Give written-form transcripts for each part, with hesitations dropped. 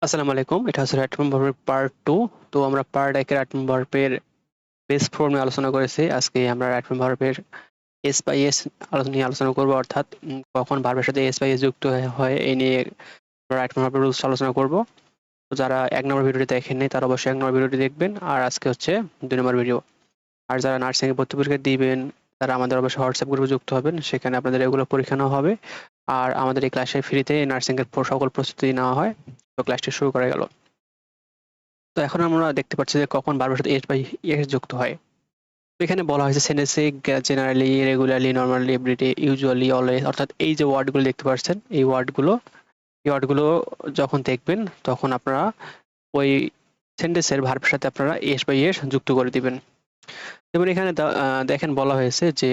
আসসালামু আলাইকুম। এটা হচ্ছে অ্যাটম ভার্বের পার্ট 2। তো আমরা পার্ট 1 এর অ্যাটম ভার্বের বেস ফর্ম নিয়ে আলোচনা করেছি। আজকে আমরা অ্যাটম ভার্বের এস বাই এস নিয়ে আলোচনা করব, অর্থাৎ কখন ভার্বের সাথে এস বাই এস যুক্ত হয় এই নিয়ে আমরা অ্যাটম ভার্বের রুলস আলোচনা করব। তো যারা 1 নম্বর ভিডিওটি দেখেননি তারা অবশ্যই 1 নম্বর ভিডিওটি দেখবেন। আর আজকে হচ্ছে 2 নম্বর ভিডিও। আর যারা নার্সিং এ ভর্তি পরীক্ষা দিবেন তারা আমাদের অবশ্যই হোয়াটসঅ্যাপ গ্রুপে যুক্ত হবেন। সেখানে আপনাদের এগুলো পরীক্ষা নেওয়া হবে। আর আমাদের এই ক্লাসে ফ্রিতে নার্সিং এর সকল প্রস্তুতি নেওয়া হয়। তো ক্লাসটি শুরু করা গেল। তো এখন আমরা দেখতে পাচ্ছি যে কখন ভার্বের সাথে এস বাই এস যুক্ত হয়। তো এখানে বলা হয়েছে সেন্টেন্সে generally, regularly, normally, everyday, usually, always, অর্থাৎ এই যে ওয়ার্ডগুলো দেখতে পাচ্ছেন এই ওয়ার্ডগুলো যখন দেখবেন তখন আপনারা ওই সেন্টেন্সের ভার্বের সাথে আপনারা এস বাই এস যুক্ত করে দিবেন। যেমন এখানে দেখেন বলা হয়েছে যে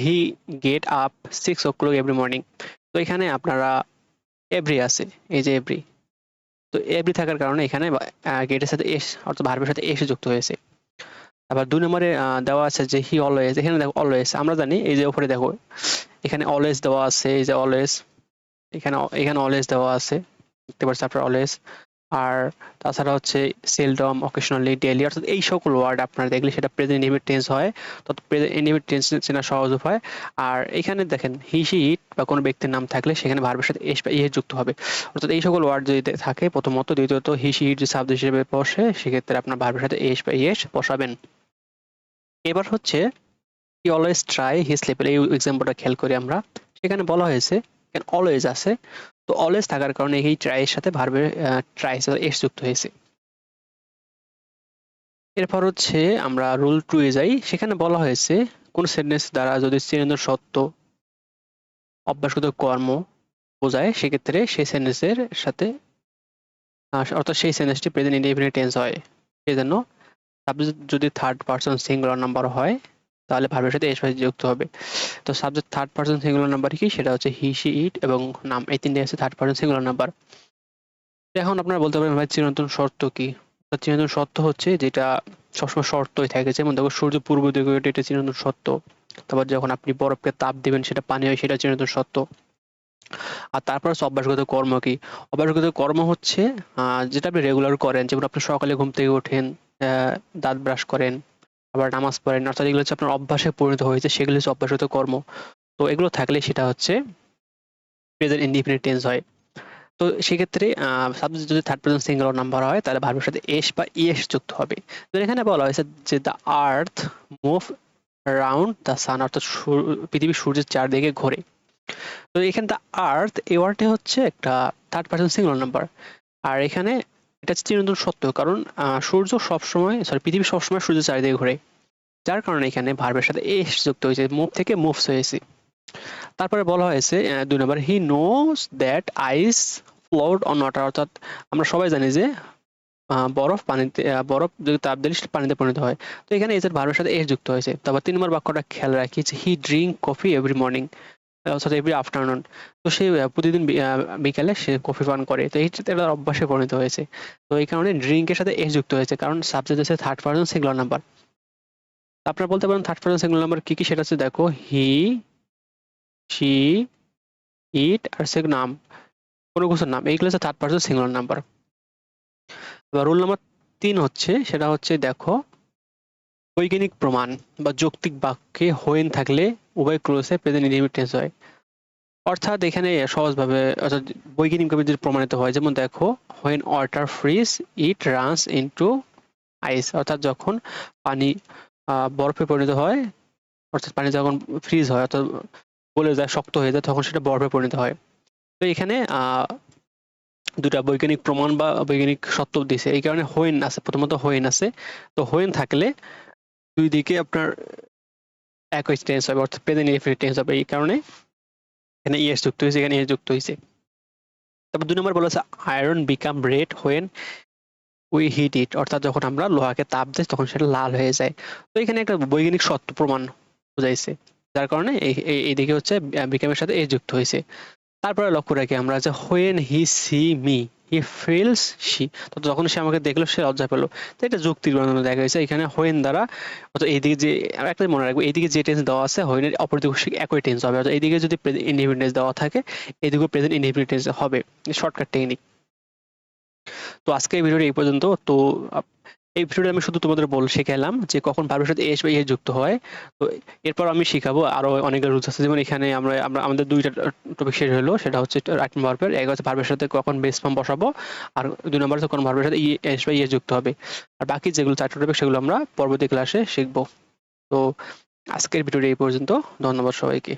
he get up 6 o'clock every morning. তো এখানে আপনারা এভরি আছে, এই যে এভরি। তো এভরি থাকার কারণে এখানে গেটের সাথে এস অর্থাৎ ভার্বের সাথে এস যুক্ত হয়েছে। আবার ২ নম্বরে দেওয়া আছে যে হি অলওয়েজ, এখানে দেখো অলওয়েজ আমরা জানি, এই যে উপরে দেখো এখানে অলওয়েজ দেওয়া আছে, এই যে অলওয়েজ, এখানে অলওয়েজ দেওয়া আছে, দেখতে পাচ্ছেন আপনারা অলওয়েজ। আর তাছাড়া হচ্ছে সেলডম, অকেশনালি, ডেইলি, অর্থাৎ এই সকল ওয়ার্ড আপনারা দেখলে সেটা প্রেজেন্ট ইনডিফিনিট টেন্স হয়। তো প্রেজেন্ট ইনডিফিনিট টেন্স চেনা সহজ উপায়। আর এখানে দেখেন হি, শি, ইট বা কোনো ব্যক্তির নাম থাকলে সেখানে ভার্বের সাথে এস বা ইএস যুক্ত হবে। অর্থাৎ এই সকল ওয়ার্ড যদি থাকে প্রথমত, দ্বিতীয়ত হি, শি, ইট যদি সাবজেক্ট হিসেবে বসে সেক্ষেত্রে আপনার ভার্বের সাথে এস বা ইএস বসাবেন। এবার হচ্ছে he always try his level, এই এক্সাম্পলটা খেয়াল করি আমরা। সেখানে বলা হয়েছে এখানে অলওয়েজ আছে, তো অলওয়েজ থাকার কারণে এই ট্রাই এর সাথে ভার্বের ট্রাই এস যুক্ত হয়েছে। এরপর হচ্ছে আমরা রুল 2 এ যাই। সেখানে বলা হয়েছে কোন সেন্টেন্স দ্বারা যদি চিরন্তন সত্য অভ্যাসগত কর্ম বোঝায় সেক্ষেত্রে সেই সেন্টেন্সের সাথে অর্থাৎ সেই সেন্টেন্সটি প্রেজেন্ট ইনডেফিনিট টেন্স হয়। সেজন্য সাবজেক্ট যদি থার্ড পারসন সিঙ্গুলার নাম্বার হয় তাহলে ভার্বের সাথে এস যুক্ত হবে। তো subject third person singular number কি, সেটা হচ্ছে হি, শি, ইট এবং নাম, এই তিনটে আছে থার্ড পারসন সিঙ্গুলার নাম্বার। এখন আপনারা বলতে পারেন ভাই চিরন্তন শর্ত কি? চিরন্তন সত্য হচ্ছে যেটা সবসময় শর্তই থাকে, যেমন দেখো সূর্য পূর্ব দিকে ওঠে, এটা চিরন্তন সত্য। তারপর যখন আপনি বরফকে তাপ দিবেন সেটা পানি হয়, সেটা চিরন্তন সত্য। আর তারপর হচ্ছে অভ্যাসগত কর্ম কি? অভ্যাসগত কর্ম হচ্ছে যেটা আপনি রেগুলার করেন, যেমন আপনি সকালে ঘুম থেকে ওঠেন, দাঁত ব্রাশ করেন, আবার নামাজ পড়েন, অর্থাৎ এগুলো হচ্ছে আপনার অভ্যাসে পরিণত হয়েছে, সেগুলো হচ্ছে অভ্যাসগত কর্ম। তো এগুলো থাকলে সেটা হচ্ছে প্রেজেন্ট ইনডিফিনিট টেন্স হয়। তো সেক্ষেত্রে সাবজেক্ট যদি থার্ড পারসন সিঙ্গুলার নাম্বার হয় তাহলে ভার্বের সাথে এস বা ইএস যুক্ত হবে। তো এখানে বলা হয়েছে যে the earth move round the sun, অর্থাৎ পৃথিবী সূর্যের চারদিকে ঘোরে। তো এখানে দ্য আর্থ এই ওয়ার্ডটি হচ্ছে একটা থার্ড পারসন সিঙ্গুলার নাম্বার। আর এখানে এটা হচ্ছে চিরন্তন সত্য, কারণ পৃথিবী সবসময় সূর্যের চারিদিকে ঘোরে। যার কারণে এখানে ভার্বের সাথে এস যুক্ত হয়েছে, মুভ থেকে মুভস হয়েছে। তারপরে বলা হয়েছে ২ নম্বর he knows that ice float on water, অর্থাৎ আমরা সবাই জানি যে বরফ যদি তাপ দিলে সেটা পানিতে পরিণত হয়। তো এখানে এস এর ভার্বের সাথে এস যুক্ত হয়েছে। তারপর ৩ নম্বর বাক্যটা খেয়াল রাখি যে he drink coffee every morning, অর্থাৎ এভরি আফটারনুন। তো সে প্রতিদিন বিকালে সে কফি পান করে। তো এইটা তার অভ্যাসে পরিণত হয়েছে। তো এই কারণে ড্রিঙ্ক এর সাথে এস যুক্ত হয়েছে, কারণ সাবজেক্ট হচ্ছে থার্ড পারসন সিঙ্গুলার নাম্বার। আপনারা বলতে পারেন থার্ড পারসন সিঙ্গুলার নাম্বার কি কি, সেটা হচ্ছে দেখো হি, শি, ইট আর হচ্ছে নাম, কোনো কিছুর নাম, এইগুলো হচ্ছে থার্ড পারসন সিঙ্গুলার নাম্বার। এবার রুল নাম্বার ৩ হচ্ছে, সেটা হচ্ছে দেখো বৈজ্ঞানিক প্রমাণ বা যৌক্তিক বাক্যে হোয়েন থাকলে উভয় ক্লোজে প্রেজেন্ট ইনডিফিনিট টেন্স হয়। অর্থাৎ এখানে সহজভাবে, অর্থাৎ বৈজ্ঞানিকভাবে যদি প্রমাণিত হয়, যেমন দেখো when water freeze it runs into ice, অর্থাৎ যখন পানি বরফে পরিণত হয়, অর্থাৎ পানি যখন ফ্রিজ হয় অর্থাৎ গলে যায়, শক্ত হয়ে যায়, তখন সেটা বরফে পরিণত হয়। তো এখানে দুটা বৈজ্ঞানিক প্রমাণ বা বৈজ্ঞানিক সত্য দিছে, এই কারণে হোয়েন আছে, প্রথমত হোয়েন আছে। তো হোয়েন থাকলে দুই দিকে আপনার একই টেন্স হবে, অর্থাৎ প্রেজেন্ট ইনডিফিনিট টেন্স হবে। এই কারণে এখানে ইএস যুক্ত হয়েছে, এখানে এস যুক্ত হয়েছে। তারপর ২ নম্বর বলা আছে iron become red when we hit it, অর্থাৎ যখন আমরা লোহাকে তাপ দিই তখন সেটা লাল হয়ে যায়। তো এখানে একটা বৈজ্ঞানিক সত্য প্রমাণ বুঝাইছে, যার কারণে এইদিকে হচ্ছে বিকামের সাথে এস যুক্ত হয়েছে। তারপরে লক্ষ্য রাখি আমরা যে when he see me, he feels she, তো যখন সে আমাকে দেখলো সে লজ্জা পেলো। তো এটা যুক্তির বর্ণনা দেখা হয়েছে এখানে হোয়েন দ্বারা। অর্থাৎ এইদিকে যে একটা মনে রাখবো, এইদিকে যে টেন্স দেওয়া আছে হোয়েনের অপরদিকে একই টেন্স হবে, অর্থাৎ এইদিকে যদি প্রেজেন্ট ইনডিফিনিট টেন্স দেওয়া থাকে এইদিকে প্রেজেন্ট ইনডিফিনিট টেন্স হবে। Shortcut technique. তো আজকে এই ভিডিওটা এই পর্যন্ত। তো এই ভিডিওটা আমি শুধু তোমাদের শিখাইলাম যে কখন ভার্বের সাথে এস বা ইএস যুক্ত হয়। তো এরপর আমি শিখাবো আরো অনেকগুলো রুলস আছে, যেমন এখানে আমরা আমরা আমাদের দুইটা টপিক শেষ হলো, সেটা হচ্ছে রাইটিং ভার্বের। এক হচ্ছে ভার্বের সাথে কখন বেস ফর্ম বসাবো, আর দুই নম্বর হচ্ছে কোন ভার্বের সাথে এস বা ইএস যুক্ত হবে। আর বাকি যেগুলো চারটা টপিক সেগুলো আমরা পরবর্তী ক্লাসে শিখবো। তো আজকের ভিডিওটা এই পর্যন্ত। ধন্যবাদ সবাইকে।